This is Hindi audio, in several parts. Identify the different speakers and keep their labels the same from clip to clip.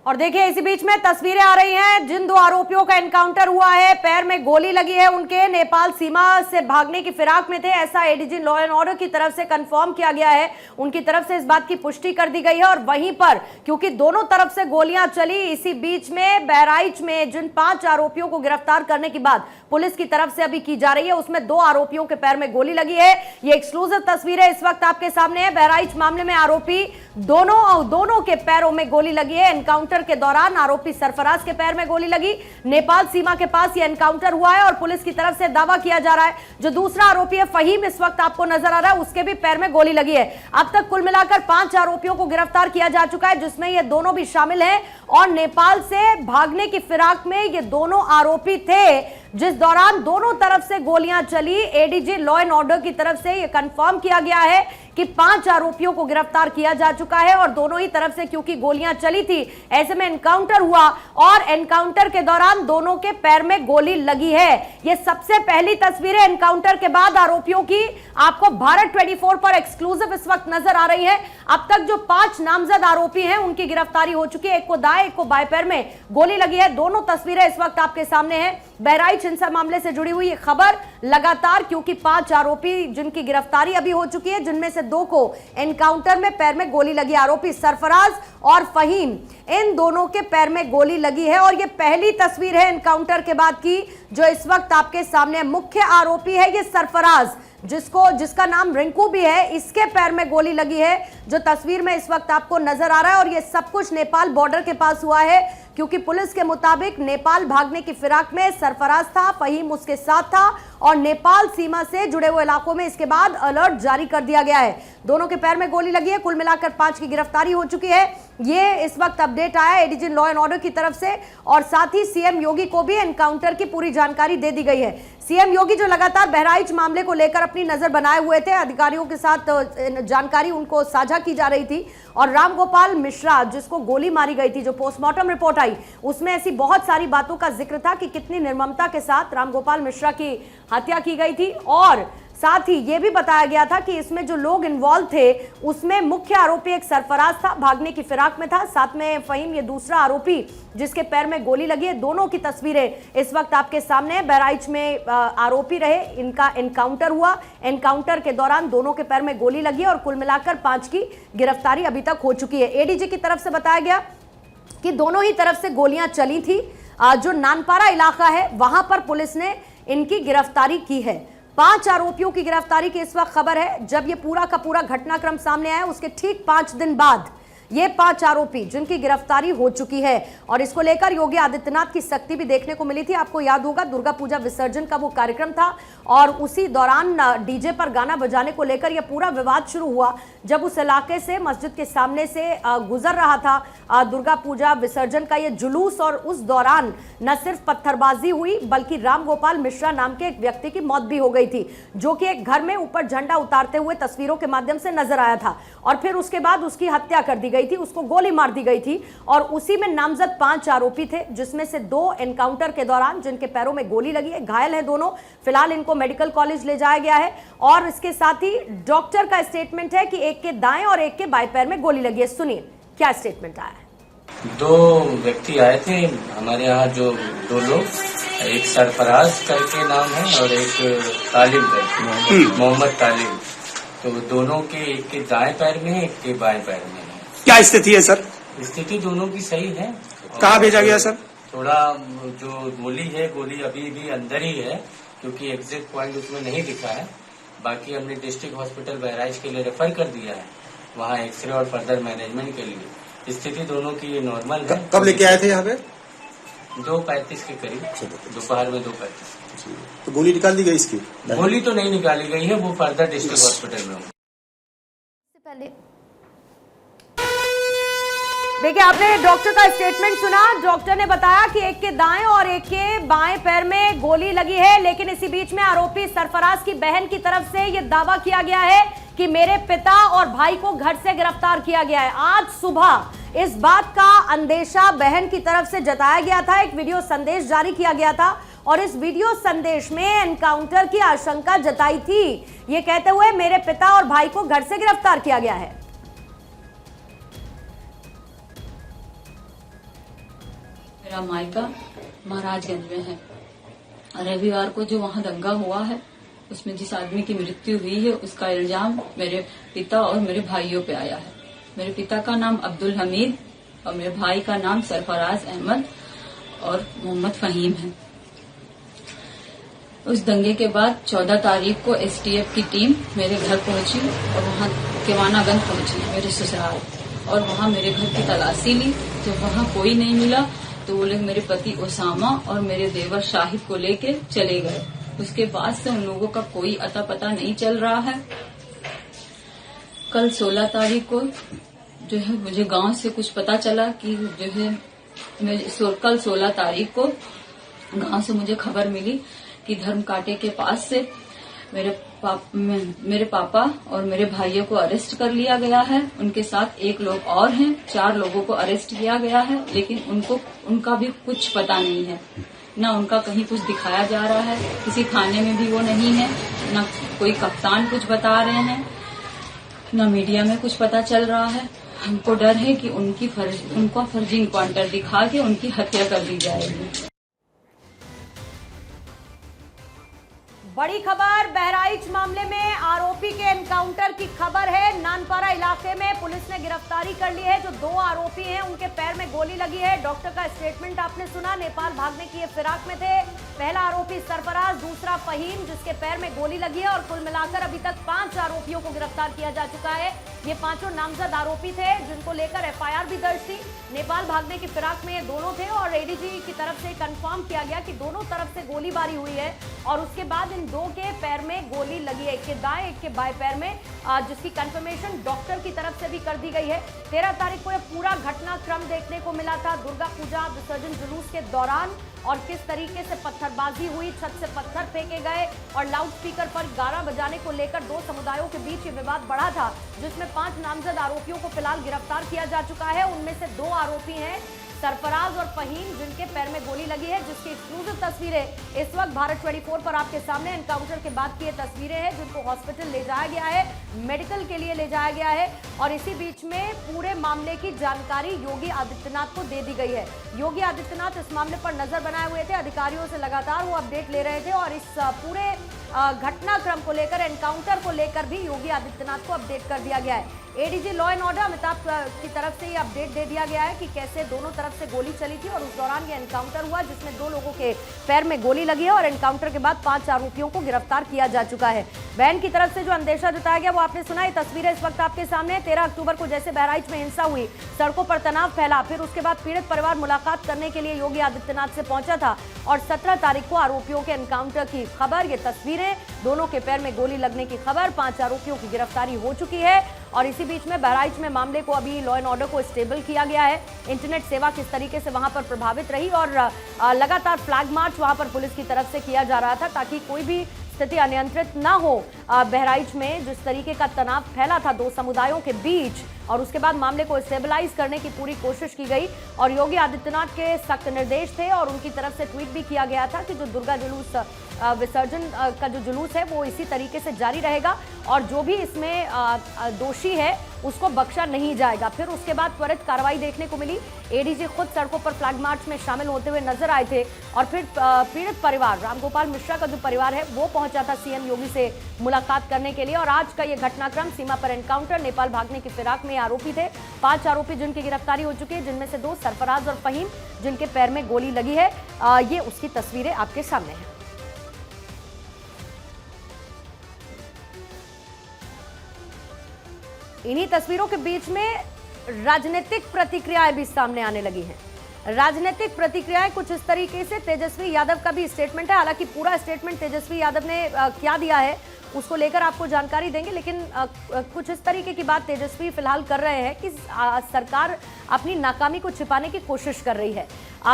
Speaker 1: और देखिए इसी बीच में तस्वीरें आ रही हैं, जिन दो आरोपियों का एनकाउंटर हुआ है, पैर में गोली लगी है, उनके नेपाल सीमा से भागने की फिराक में थे, ऐसा एडीजी लॉ एंड ऑर्डर की तरफ से कंफर्म किया गया है। उनकी तरफ से इस बात की पुष्टि कर दी गई है। और वहीं पर क्योंकि दोनों तरफ से गोलियां चली, इसी बीच में बहराइच में जिन 5 आरोपियों को गिरफ्तार करने की बात पुलिस की तरफ से अभी की जा रही है, उसमें 2 आरोपियों के पैर में गोली लगी है। ये एक्सक्लूसिव तस्वीर है, इस वक्त आपके सामने है। बहराइच मामले में आरोपी दोनों के पैरों में गोली लगी है। एनकाउंटर के दौरान आरोपी सरफराज के पैर में गोली लगी। नेपाल सीमा के पास यह एनकाउंटर हुआ है और पुलिस की तरफ से दावा किया जा रहा है जो दूसरा आरोपी है फहीम, इस वक्त आपको नजर आ रहा है, उसके भी पैर में गोली लगी है। अब तक कुल मिलाकर 5 आरोपियों को गिरफ्तार किया जा चुका है, जिसमें ये दोनों भी शामिल हैं। और नेपाल से भागने की फिराक में ये दोनों आरोपी थे, जिस दौरान दोनों तरफ से गोलियां चली। एडीजी लॉ एंड ऑर्डर की तरफ से यह कंफर्म किया गया है कि 5 आरोपियों को गिरफ्तार किया जा चुका है। और दोनों ही तरफ से क्योंकि गोलियां चली थी, ऐसे में एनकाउंटर हुआ और एनकाउंटर के दौरान दोनों के पैर में गोली लगी है। यह सबसे पहली तस्वीरें एनकाउंटर के बाद आरोपियों की आपको भारत 24 पर एक्सक्लूसिव इस वक्त नजर आ रही है। अब तक जो 5 नामजद आरोपी हैं, उनकी गिरफ्तारी हो चुकी है। एक को दाएं, एक को बाएं पैर में गोली लगी है। दोनों तस्वीरें इस वक्त आपके सामने हैं। बहराइच हिंसा मामले से जुड़ी हुई खबर लगातार, क्योंकि 5 आरोपी जिनकी गिरफ्तारी अभी हो चुकी है, जिनमें से 2 को एनकाउंटर में पैर में गोली लगी। आरोपी सरफराज और फहीम, इन दोनों के पैर में गोली लगी है। और यह पहली तस्वीर है एनकाउंटर के बाद की जो इस वक्त आपके सामने है। मुख्य आरोपी है ये सरफराज, जिसका नाम रिंकू भी है, इसके पैर में गोली लगी है जो तस्वीर में इस वक्त आपको नजर आ रहा है। और यह सब कुछ नेपाल बॉर्डर के पास हुआ है, क्योंकि पुलिस के मुताबिक नेपाल भागने की फिराक में सरफराज था, फहीम उसके साथ था और नेपाल सीमा से जुड़े हुए इलाकों में इसके बाद अलर्ट जारी कर दिया गया है। दोनों के पैर में गोली लगी है। कुल मिलाकर 5 की गिरफ्तारी हो चुकी है। ये इस वक्त अपडेट आया एडीजी लॉ एंड ऑर्डर की तरफ से। और साथ ही सीएम योगी को भी एनकाउंटर की पूरी जानकारी दे दी गई है। सीएम योगी जो लगातार बहराइच मामले को लेकर अपनी नजर बनाए हुए थे, अधिकारियों के साथ जानकारी उनको साझा की जा रही थी। और रामगोपाल मिश्रा, जिसको गोली मारी गई थी, जो पोस्टमार्टम रिपोर्ट आई उसमें ऐसी बहुत सारी बातों का जिक्र था कि कितनी निर्ममता के साथ रामगोपाल मिश्रा की हत्या की गई थी। और साथ ही यह भी बताया गया था कि इसमें जो लोग इन्वॉल्व थे, उसमें मुख्य आरोपी एक सरफराज था, भागने की फिराक में था, साथ में फहीम ये दूसरा आरोपी जिसके पैर में गोली लगी है। दोनों की तस्वीरें इस वक्त आपके सामने है। बहराइच में आरोपी रहे, इनका एनकाउंटर हुआ। एनकाउंटर के दौरान दोनों के पैर में गोली लगी और कुल मिलाकर 5 की गिरफ्तारी अभी तक हो चुकी है। एडीजी की तरफ से बताया गया कि दोनों ही तरफ से गोलियां चली थी। जो नानपारा इलाका है, वहां पर पुलिस ने इनकी गिरफ्तारी की है। 5 आरोपियों की गिरफ्तारी की इस वक्त खबर है। जब ये पूरा का पूरा घटनाक्रम सामने आया, उसके ठीक 5 दिन बाद ये 5 आरोपी जिनकी गिरफ्तारी हो चुकी है। और इसको लेकर योगी आदित्यनाथ की सख्ती भी देखने को मिली थी। आपको याद होगा, दुर्गा पूजा विसर्जन का वो कार्यक्रम था और उसी दौरान डीजे पर गाना बजाने को लेकर यह पूरा विवाद शुरू हुआ, जब उस इलाके से मस्जिद के सामने से गुजर रहा था दुर्गा पूजा विसर्जन का ये जुलूस। और उस दौरान न सिर्फ पत्थरबाजी हुई, बल्कि रामगोपाल मिश्रा नाम के एक व्यक्ति की मौत भी हो गई थी, जो कि एक घर में ऊपर झंडा उतारते हुए तस्वीरों के माध्यम से नजर आया था। और फिर उसके बाद उसकी हत्या कर दी गई थी, उसको गोली मार दी गई थी। और उसी में नामजद 5 आरोपी थे, जिसमें से 2 एनकाउंटर के दौरान जिनके पैरों में गोली लगी है, घायल है दोनों। फिलहाल इनको मेडिकल कॉलेज ले जाया गया है। और इसके साथ ही डॉक्टर का स्टेटमेंट है कि एक के दाएं और एक के बाएं पैर में गोली लगी है। सुनिए क्या स्टेटमेंट आया है।
Speaker 2: 2 व्यक्ति आए थे हमारे यहाँ, जो 2 लोग, एक सरफराज करके नाम है और एक तालिब करके, मोहम्मद तालिब। तो दोनों के, एक के दाएं पैर में है, एक के बाएं पैर में है।
Speaker 3: क्या स्थिति है सर?
Speaker 2: स्थिति दोनों की सही है।
Speaker 3: कहाँ भेजा गया सर?
Speaker 2: थोड़ा जो गोली है, गोली अभी भी अंदर ही है, क्योंकि एग्जैक्ट पॉइंट उसमें नहीं दिखा है। बाकी हमने डिस्ट्रिक्ट हॉस्पिटल बहराइच के लिए रेफर कर दिया है, वहाँ एक्सरे और फर्दर मैनेजमेंट के लिए। स्थिति दोनों की नॉर्मल है।
Speaker 3: कब लेके आए थे यहाँ पे?
Speaker 2: 2:35 के करीब, दोपहर में 2:35।
Speaker 3: तो गोली निकाल दी गई इसकी?
Speaker 2: गोली तो नहीं निकाली गई है, वो फर्दर डिस्ट्रिक्ट हॉस्पिटल में।
Speaker 1: देखिए, आपने डॉक्टर का स्टेटमेंट सुना। डॉक्टर ने बताया कि एक के दाएं और एक के बाएं पैर में गोली लगी है। लेकिन इसी बीच में आरोपी सरफराज की बहन की तरफ से यह दावा किया गया है कि मेरे पिता और भाई को घर से गिरफ्तार किया गया है। आज सुबह इस बात का अंदेशा बहन की तरफ से जताया गया था। एक वीडियो संदेश जारी किया गया था और इस वीडियो संदेश में एनकाउंटर की आशंका जताई थी, ये कहते हुए मेरे पिता और भाई को घर से गिरफ्तार किया गया है।
Speaker 4: मेरा मायका महाराजगंज में है। रविवार को जो वहाँ दंगा हुआ है उसमें जिस आदमी की मृत्यु हुई है उसका इल्जाम मेरे पिता और मेरे भाइयों पे आया है। मेरे पिता का नाम अब्दुल हमीद और मेरे भाई का नाम सरफराज अहमद और मोहम्मद फहीम है। उस दंगे के बाद 14 तारीख को एसटीएफ की टीम मेरे घर पहुंची और वहां केवानागंज पहुंची मेरे ससुराल, और वहां मेरे घर की तलाशी ली। जब वहां कोई नहीं मिला तो वो लोग मेरे पति ओसामा और मेरे देवर शाहिद को लेके चले गए। उसके बाद से उन लोगों का कोई अता पता नहीं चल रहा है। कल 16 तारीख को जो है मुझे गांव से कुछ पता चला कि जो है कल 16 तारीख को गांव से मुझे खबर मिली कि धर्म कांटे के पास से मेरे पापा और मेरे भाइयों को अरेस्ट कर लिया गया है। उनके साथ एक लोग और हैं, 4 लोगों को अरेस्ट किया गया है, लेकिन उनका भी कुछ पता नहीं है। न उनका कहीं कुछ दिखाया जा रहा है, किसी थाने में भी वो नहीं है, न कोई कप्तान कुछ बता रहे हैं, न मीडिया में कुछ पता चल रहा है। हमको डर है कि उनका फर्जी इनकाउंटर दिखा के उनकी हत्या कर दी जाएगी।
Speaker 1: बड़ी खबर बहराइच मामले में आरोपी के एनकाउंटर की खबर है। नानपारा इलाके में पुलिस ने गिरफ्तारी कर ली है। जो 2 आरोपी हैं उनके पैर में गोली लगी है। डॉक्टर का स्टेटमेंट आपने सुना। नेपाल भागने की ये फिराक में थे। पहला आरोपी सरफराज, दूसरा फहीम जिसके पैर में गोली लगी है। और कुल मिलाकर अभी तक 5 आरोपियों को गिरफ्तार किया जा चुका है। ये 5 नामजद आरोपी थे जिनको लेकर एफआईआर भी दर्ज थी। नेपाल भागने की फिराक में ये दोनों थे और एडीजी की तरफ से कंफर्म किया गया कि दोनों तरफ से गोलीबारी हुई है और उसके बाद इन 2 के पैर में गोली लगी है, एक के दाएं एक के बाएं पैर में, जिसकी कंफर्मेशन डॉक्टर की तरफ से भी कर दी गई है। 13 तारीख को यह पूरा घटनाक्रम देखने को मिला था दुर्गा पूजा विसर्जन जुलूस के दौरान, और किस तरीके से पत्थरबाजी हुई, छत से पत्थर फेंके गए और लाउड स्पीकर पर गाना बजाने को लेकर 2 समुदायों के बीच ये विवाद बढ़ा था, जिसमें 5 नामजद आरोपियों को फिलहाल गिरफ्तार किया जा चुका है। उनमें से 2 आरोपी हैं सरफराज और फहीम जिनके पैर में गोली लगी है, जिसकी एक्सक्लूसिव तस्वीरें इस वक्त भारत 24 पर आपके सामने। एनकाउंटर के बाद की ये तस्वीरें हैं जिनको हॉस्पिटल ले जाया गया है, मेडिकल के लिए ले जाया गया है। और इसी बीच में पूरे मामले की जानकारी योगी आदित्यनाथ को दे दी गई है। योगी आदित्यनाथ इस मामले पर नजर बनाए हुए थे, अधिकारियों से लगातार वो अपडेट ले रहे थे और इस पूरे घटनाक्रम को लेकर, एनकाउंटर को लेकर भी योगी आदित्यनाथ को अपडेट कर दिया गया है। ADG law and order Amitabh की तरफ से ये अपडेट दे दिया गया है कि कैसे दोनों तरफ से गोली चली थी और उस दौरान ये एनकाउंटर हुआ जिसमें 2 लोगों के पैर में गोली लगी है और एनकाउंटर के बाद 5 आरोपियों को गिरफ्तार किया जा चुका है। बहन की तरफ से जो अंदेशा जताया गया वो आपने सुना। ये तस्वीरें इस वक्त आपके सामने। 13 अक्टूबर को जैसे बहराइच में हिंसा हुई, सड़कों पर तनाव फैला, फिर उसके बाद पीड़ित परिवार मुलाकात करने के लिए योगी आदित्यनाथ से पहुंचा था और 17 तारीख को आरोपियों के एनकाउंटर की खबर, ये तस्वीरें, दोनों के पैर में गोली लगने की खबर, 5 आरोपियों की गिरफ्तारी हो चुकी है। और इसी बीच में बहराइच में मामले को अभी लॉ एंड ऑर्डर को स्टेबल किया गया है। इंटरनेट सेवा किस तरीके से वहां पर प्रभावित रही और लगातार फ्लैग मार्च वहां पर पुलिस की तरफ से किया जा रहा था ताकि कोई भी स्थिति अनियंत्रित ना हो। बहराइच में जिस तरीके का तनाव फैला था 2 समुदायों के बीच, और उसके बाद मामले को स्टेबलाइज करने की पूरी कोशिश की गई और योगी आदित्यनाथ के सख्त निर्देश थे और उनकी तरफ से ट्वीट भी किया गया था कि जो दुर्गा जुलूस विसर्जन का जो जुलूस है वो इसी तरीके से जारी रहेगा और जो भी इसमें दोषी है उसको बख्शा नहीं जाएगा। फिर उसके बाद त्वरित कार्रवाई देखने को मिली। एडीजी खुद सड़कों पर फ्लैग मार्च में शामिल होते हुए नजर आए थे और फिर पीड़ित परिवार, रामगोपाल मिश्रा का जो परिवार है वो पहुंचा था सीएम योगी से मुलाकात करने के लिए। और आज का ये घटनाक्रम, सीमा पर एनकाउंटर, नेपाल भागने की फिराक में आरोपी थे 5 आरोपी जिनकी गिरफ्तारी हो चुकी है, जिनमें से 2 सरफराज और फहीम जिनके पैर में गोली लगी है। ये उसकी तस्वीरें आपके सामने है। इन्हीं तस्वीरों के बीच में राजनीतिक प्रतिक्रियाएं भी सामने आने लगी हैं। राजनीतिक प्रतिक्रियाएं कुछ इस तरीके से, तेजस्वी यादव का भी स्टेटमेंट है, हालांकि पूरा स्टेटमेंट तेजस्वी यादव ने क्या दिया है उसको लेकर आपको जानकारी देंगे, लेकिन कुछ इस तरीके की बात तेजस्वी फिलहाल कर रहे हैं कि सरकार अपनी नाकामी को छिपाने की कोशिश कर रही है।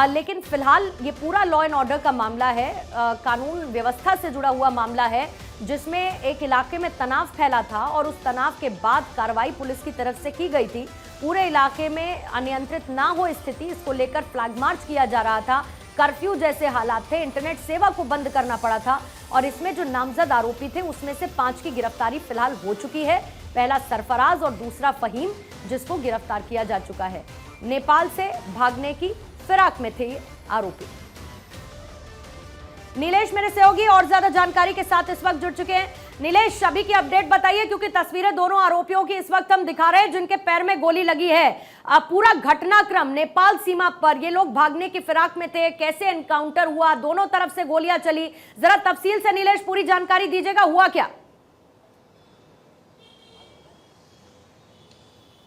Speaker 1: लेकिन फिलहाल ये पूरा लॉ एंड ऑर्डर का मामला है, कानून व्यवस्था से जुड़ा हुआ मामला है, जिसमें एक इलाके में तनाव फैला था और उस तनाव के बाद कार्रवाई पुलिस की तरफ से की गई थी। पूरे इलाके में अनियंत्रित ना हो स्थिति, इसको लेकर फ्लैग मार्च किया जा रहा था, कर्फ्यू जैसे हालात थे, इंटरनेट सेवा को बंद करना पड़ा था और इसमें जो नामजद आरोपी थे उसमें से 5 की गिरफ्तारी फिलहाल हो चुकी है। पहला सरफराज और दूसरा फहीम, जिसको गिरफ्तार किया जा चुका है। नेपाल से भागने की फिराक में थे आरोपी। नीलेश मेरे सहयोगी और ज्यादा जानकारी के साथ इस वक्त जुड़ चुके हैं। नीलेश, अभी की अपडेट बताइए, क्योंकि तस्वीरें दोनों आरोपियों की इस वक्त हम दिखा रहे हैं जिनके पैर में गोली लगी है। पूरा घटनाक्रम नेपाल सीमा पर, ये लोग भागने की फिराक में थे, कैसे एनकाउंटर हुआ, दोनों तरफ से गोलियां चली, जरा तफसील से नीलेश पूरी जानकारी दीजिएगा, हुआ क्या?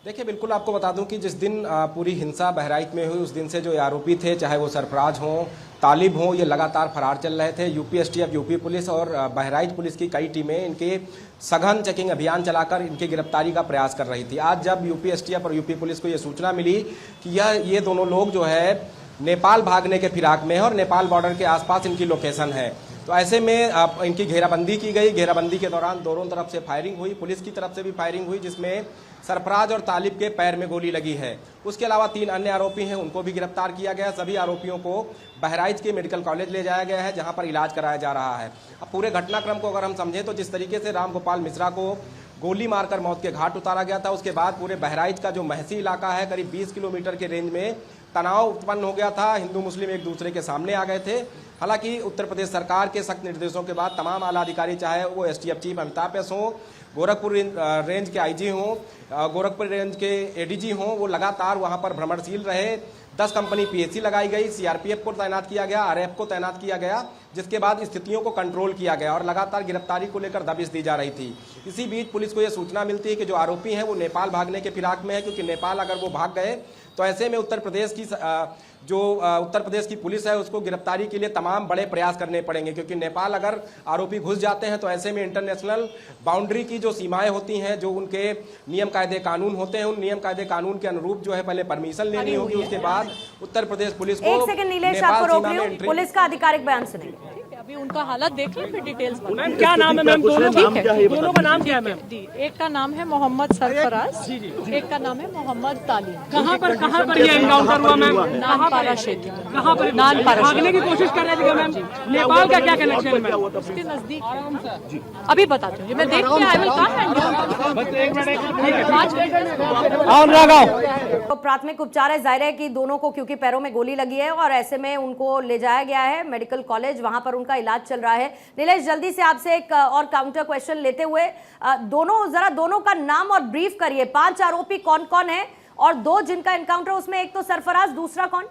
Speaker 5: देखिए, बिल्कुल आपको बता दूं कि जिस दिन पूरी हिंसा बहराइच में हुई, उस दिन से जो आरोपी थे, चाहे वो सरफराज हों, तालिब हों, ये लगातार फरार चल रहे थे। यूपी एसटीएफ, यूपी पुलिस और बहराइच पुलिस की कई टीमें इनके सघन चेकिंग अभियान चलाकर इनकी गिरफ्तारी का प्रयास कर रही थी। आज जब यूपी एसटीएफ और यूपी पुलिस को ये सूचना मिली कि ये दोनों लोग जो है नेपाल भागने के फिराक में है और नेपाल बॉर्डर के आसपास इनकी लोकेशन है, तो ऐसे में इनकी घेराबंदी की गई। घेराबंदी के दौरान दोनों तरफ से फायरिंग हुई, पुलिस की तरफ से भी फायरिंग हुई, जिसमें सरफराज और तालिब के पैर में गोली लगी है। उसके अलावा 3 अन्य आरोपी हैं, उनको भी गिरफ्तार किया गया। सभी आरोपियों को बहराइच के मेडिकल कॉलेज ले जाया गया है, जहां पर इलाज कराया जा रहा है। अब पूरे घटनाक्रम को अगर हम समझें तो जिस तरीके से रामगोपाल मिश्रा को गोली मारकर मौत के घाट उतारा गया था, उसके बाद पूरे बहराइच का जो महसी इलाका है, करीब 20 किलोमीटर के रेंज में तनाव उत्पन्न हो गया था। हिंदू मुस्लिम एक दूसरे के सामने आ गए थे। हालांकि उत्तर प्रदेश सरकार के सख्त निर्देशों के बाद तमाम आला अधिकारी, चाहे वो एसटीएफ चीफ अमिताभ एस हों, गोरखपुर रेंज के आईजी हों, गोरखपुर रेंज के एडीजी हों, वो लगातार वहां पर भ्रमणशील रहे। 10 कंपनी पीएसी लगाई गई, सीआरपीएफ को तैनात किया गया, आरएएफ को तैनात किया गया, जिसके बाद स्थितियों को कंट्रोल किया गया और लगातार गिरफ्तारी को लेकर दबिश दी जा रही थी। इसी बीच पुलिस को यह सूचना मिलती है कि जो आरोपी हैं वो नेपाल भागने के फिराक में है, क्योंकि नेपाल अगर वो भाग गए तो ऐसे में उत्तर प्रदेश की पुलिस है, उसको गिरफ्तारी के लिए तमाम बड़े प्रयास करने पड़ेंगे, क्योंकि नेपाल अगर आरोपी घुस जाते हैं तो ऐसे में इंटरनेशनल बाउंड्री की जो सीमाएं होती हैं, जो उनके नियम कायदे कानून होते हैं, उन नियम कायदे कानून के अनुरूप जो है पहले परमिशन लेनी होगी, उसके बाद उत्तर प्रदेश पुलिस को।
Speaker 1: एक सेकंड नीलेश, आपको रोक रही हूं, पुलिस का आधिकारिक बयान सुनेंगे।
Speaker 6: अभी उनका हालत देख लें, फिर डिटेल्स।
Speaker 7: मैम क्या नाम है? मैम दोनों का नाम क्या है? मैम
Speaker 6: एक का नाम है मोहम्मद सरफराज, एक का नाम है मोहम्मद तालिब।
Speaker 7: कहाँ पर ये एनकाउंटर हुआ मैम?
Speaker 6: नानपारा क्षेत्र में।
Speaker 7: कहाँ पर?
Speaker 6: नानपारा।
Speaker 7: भागने की कोशिश कर रहे थे मैम? नेपाल का क्या कनेक्शन है मैम?
Speaker 6: उसके नजदीक अभी बताती हूँ, मैं देख के आई विल कम।
Speaker 1: तो प्राथमिक उपचार है, जाहिर है कि दोनों को, क्योंकि पैरों में गोली लगी है और ऐसे में उनको ले जाया गया है मेडिकल कॉलेज, वहां पर उनका इलाज चल रहा है। नीलेश, जल्दी से आपसे एक और काउंटर क्वेश्चन लेते हुए, दोनों का नाम और ब्रीफ करिए। 5 आरोपी कौन कौन है और 2 जिनका एनकाउंटर, उसमें एक तो सरफराज, दूसरा कौन?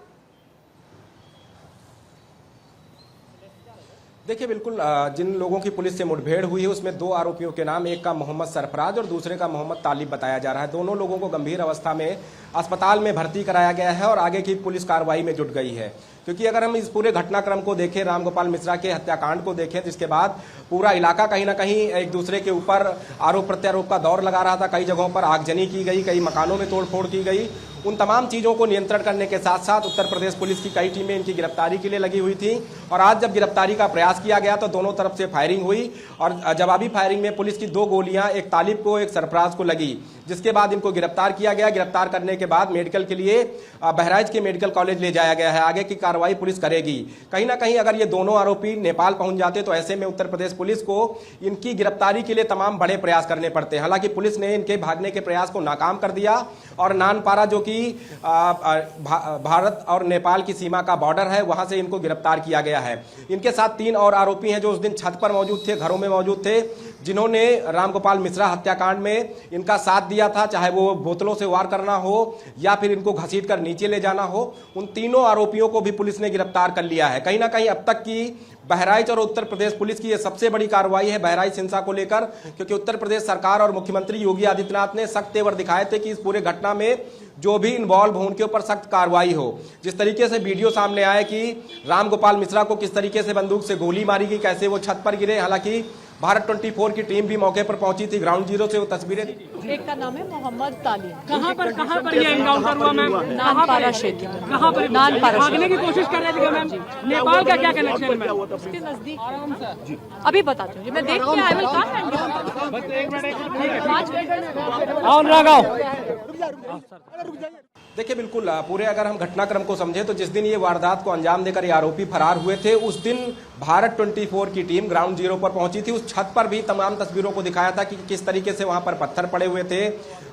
Speaker 5: देखिए, बिल्कुल जिन लोगों की पुलिस से मुठभेड़ हुई है उसमें 2 आरोपियों के नाम, एक का मोहम्मद सरफराज और दूसरे का मोहम्मद तालिब बताया जा रहा है। दोनों लोगों को गंभीर अवस्था में अस्पताल में भर्ती कराया गया है और आगे की पुलिस कार्रवाई में जुट गई है। क्योंकि अगर हम इस पूरे घटनाक्रम को देखें, रामगोपाल मिश्रा के हत्याकांड को देखें, जिसके बाद पूरा इलाका कहीं ना कहीं एक दूसरे के ऊपर आरोप प्रत्यारोप का दौर लगा रहा था। कई जगहों पर आगजनी की गई, कई मकानों में तोड़फोड़ की गई। उन तमाम चीज़ों को नियंत्रण करने के साथ साथ उत्तर प्रदेश पुलिस की कई टीमें इनकी गिरफ्तारी के लिए लगी हुई थी और आज जब गिरफ्तारी का प्रयास किया गया तो दोनों तरफ से फायरिंग हुई और जवाबी फायरिंग में पुलिस की 2 गोलियां एक तालिब को, एक सरफराज को लगी, जिसके बाद इनको गिरफ्तार किया गया। गिरफ्तार करने के बाद मेडिकल के लिए बहराइच के मेडिकल कॉलेज ले जाया गया है। आगे की कार्रवाई पुलिस करेगी। कहीं ना कहीं अगर ये दोनों आरोपी नेपाल पहुंच जाते तो ऐसे में उत्तर प्रदेश पुलिस को इनकी गिरफ्तारी के लिए तमाम बड़े प्रयास करने पड़ते। हालांकि पुलिस ने इनके भागने के प्रयास को नाकाम कर दिया और नानपारा, जो कि भारत और नेपाल की सीमा का बॉर्डर है, वहां से इनको गिरफ्तार किया गया है। इनके साथ 3 और आरोपी हैं जो उस दिन छत पर मौजूद थे, घरों में मौजूद थे, जिन्होंने रामगोपाल मिश्रा हत्याकांड में इनका साथ दिया था, चाहे वो बोतलों से वार करना हो या फिर इनको घसीट कर नीचे ले जाना हो। उन तीनों आरोपियों को भी पुलिस ने गिरफ्तार कर लिया है। कहीं ना कहीं अब तक की बहराइच और उत्तर प्रदेश पुलिस की यह सबसे बड़ी कार्रवाई है बहराइच हिंसा को लेकर, क्योंकि उत्तर प्रदेश सरकार और मुख्यमंत्री योगी आदित्यनाथ ने सख्त तेवर दिखाए थे कि इस पूरे घटना में जो भी इन्वॉल्व हो उनके ऊपर सख्त कार्रवाई हो। जिस तरीके से वीडियो सामने आया कि रामगोपाल मिश्रा को किस तरीके से बंदूक से गोली मारी गई, कैसे वो छत पर गिरे, हालांकि भारत 24 की टीम भी मौके पर पहुंची थी, ग्राउंड जीरो से वो तस्वीरें।
Speaker 6: एक का नाम है मोहम्मद तालिब।
Speaker 7: कहाँ पर ये एनकाउंटर हुआ मैम?
Speaker 6: नानपारा क्षेत्र में।
Speaker 7: कहाँ पर?
Speaker 6: नानपारा।
Speaker 7: भागने की कोशिश कर रहे थे मैम? नेपाल का क्या कनेक्शन है मैम?
Speaker 6: उसके नजदीक अभी बताती हूँ, मैं देख के आई विल कम। 5 मिनट।
Speaker 5: देखिए बिल्कुल पूरे अगर हम घटनाक्रम को समझें तो जिस दिन ये वारदात को अंजाम देकर ये आरोपी फरार हुए थे उस दिन भारत 24 की टीम ग्राउंड जीरो पर पहुंची थी। उस छत पर भी तमाम तस्वीरों को दिखाया था कि किस तरीके से वहां पर पत्थर पड़े हुए थे,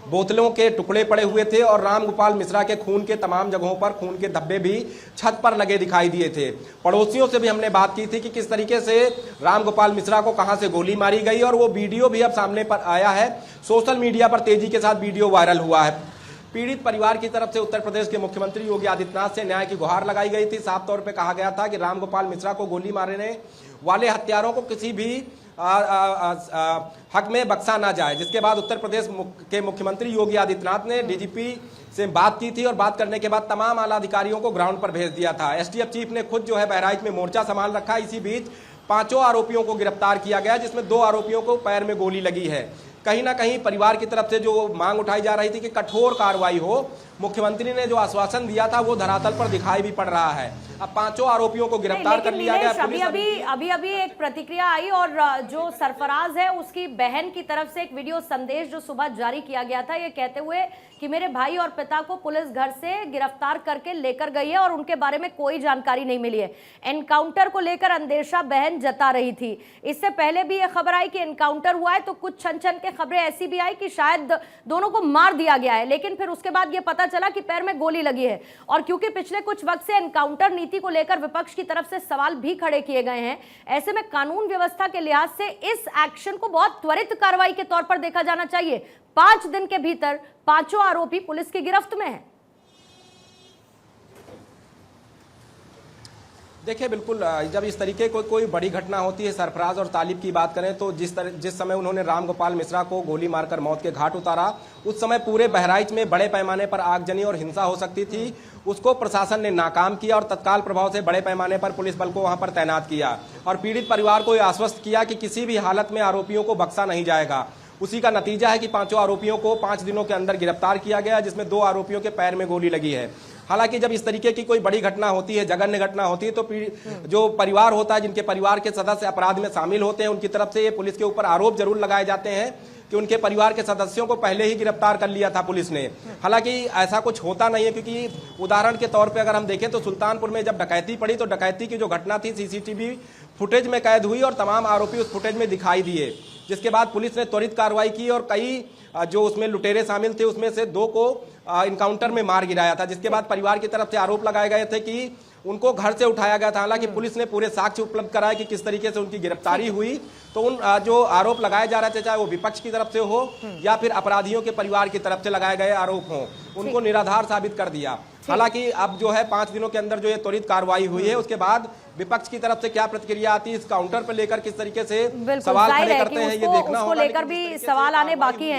Speaker 5: बोतलों के टुकड़े पड़े हुए थे और रामगोपाल मिश्रा के खून के तमाम जगहों पर खून के धब्बे भी छत पर लगे दिखाई दिए थे। पड़ोसियों से भी हमने बात की थी कि किस तरीके से रामगोपाल मिश्रा को कहां से गोली मारी गई और वो वीडियो भी अब सामने पर आया है। सोशल मीडिया पर तेजी के साथ वीडियो वायरल हुआ है। पीड़ित परिवार की तरफ से उत्तर प्रदेश के मुख्यमंत्री योगी आदित्यनाथ से न्याय की गुहार लगाई गई थी। साफ तौर पे कहा गया था कि रामगोपाल मिश्रा को गोली मारने वाले हत्यारों को किसी भी हक में बख्शा ना जाए, जिसके बाद उत्तर प्रदेश के मुख्यमंत्री योगी आदित्यनाथ ने डीजीपी से बात की थी और बात करने के बाद तमाम आला अधिकारियों को ग्राउंड पर भेज दिया था। एसटीएफ चीफ ने खुद जो है बहराइच में मोर्चा संभाल रखा। इसी बीच 5 आरोपियों को गिरफ्तार किया गया, जिसमें 2 आरोपियों को पैर में गोली लगी है। कहीं ना कहीं परिवार की तरफ से जो मांग उठाई जा रही थी कि कठोर कार्रवाई हो, मुख्यमंत्री ने जो आश्वासन दिया था वो धरातल पर दिखाई भी पड़ रहा है। अब 5 आरोपियों को गिरफ्तार कर लिया गया।
Speaker 1: अभी एक प्रतिक्रिया आई और जो सरफराज है उसकी बहन की तरफ से एक वीडियो संदेश जो सुबह जारी किया गया था, ये कहते हुए कि मेरे भाई और पिता को पुलिस घर से गिरफ्तार करके लेकर गई है और उनके बारे में कोई जानकारी नहीं मिली है। एनकाउंटर को लेकर अंदेशा बहन जता रही थी। इससे पहले भी ये खबर आई कि एनकाउंटर हुआ है तो कुछ छन छन के खबरें ऐसी भी आई कि शायद दोनों को मार दिया गया है, लेकिन फिर उसके बाद ये पता चला कि पैर में गोली लगी है। और क्योंकि पिछले कुछ वक्त से एनकाउंटर नीति को लेकर विपक्ष की तरफ से सवाल भी खड़े किए गए हैं, ऐसे में कानून व्यवस्था के लिहाज से इस एक्शन को बहुत त्वरित कार्रवाई के तौर पर देखा जाना चाहिए। 5 दिन के भीतर 5 आरोपी पुलिस की गिरफ्त में हैं।
Speaker 5: देखिए बिल्कुल जब इस तरीके कोई बड़ी घटना होती है, सरफराज और तालिब की बात करें तो जिस समय उन्होंने रामगोपाल मिश्रा को गोली मारकर मौत के घाट उतारा, उस समय पूरे बहराइच में बड़े पैमाने पर आगजनी और हिंसा हो सकती थी। उसको प्रशासन ने नाकाम किया और तत्काल प्रभाव से बड़े पैमाने पर पुलिस बल को वहां पर तैनात किया और पीड़ित परिवार को यह आश्वस्त किया कि किसी भी हालत में आरोपियों को बख्शा नहीं जाएगा। उसी का नतीजा है कि 5 आरोपियों को 5 दिनों के अंदर गिरफ्तार किया गया, जिसमें 2 आरोपियों के पैर में गोली लगी है। हालांकि जब इस तरीके की कोई बड़ी घटना होती है, जघन्य घटना होती है, तो जो परिवार होता है, जिनके परिवार के सदस्य अपराध में शामिल होते हैं, उनकी तरफ से ये पुलिस के ऊपर आरोप जरूर लगाए जाते हैं कि उनके परिवार के सदस्यों को पहले ही गिरफ्तार कर लिया था पुलिस ने। हालांकि ऐसा कुछ होता नहीं है, क्योंकि उदाहरण के तौर पे अगर हम देखें तो सुल्तानपुर में जब डकैती पड़ी तो डकैती की जो घटना थी सीसीटीवी फुटेज में कैद हुई और तमाम आरोपी उस फुटेज में दिखाई दिए, जिसके बाद पुलिस ने त्वरित कार्रवाई की और कई जो उसमें लुटेरे शामिल थे उसमें से 2 को इनकाउंटर में मार गिराया था, जिसके बाद परिवार की तरफ से आरोप लगाए गए थे कि उनको घर से उठाया गया था। हालांकि पुलिस ने पूरे साक्ष्य उपलब्ध कराए कि किस तरीके से उनकी गिरफ्तारी हुई। तो उन जो आरोप लगाए जा रहे थे, चाहे वो विपक्ष की तरफ से हो या फिर अपराधियों के परिवार की तरफ से लगाए गए आरोप हों, उनको निराधार साबित कर दिया। हालांकि अब जो है 5 दिनों के अंदर जो ये त्वरित कार्रवाई हुई है, उसके बाद विपक्ष की तरफ से क्या प्रतिक्रिया आती है, इस काउंटर पर लेकर किस तरीके से सवाल खड़े करते हैं, ये देखना होगा।
Speaker 1: लेकर भी सवाल आने बाकी है।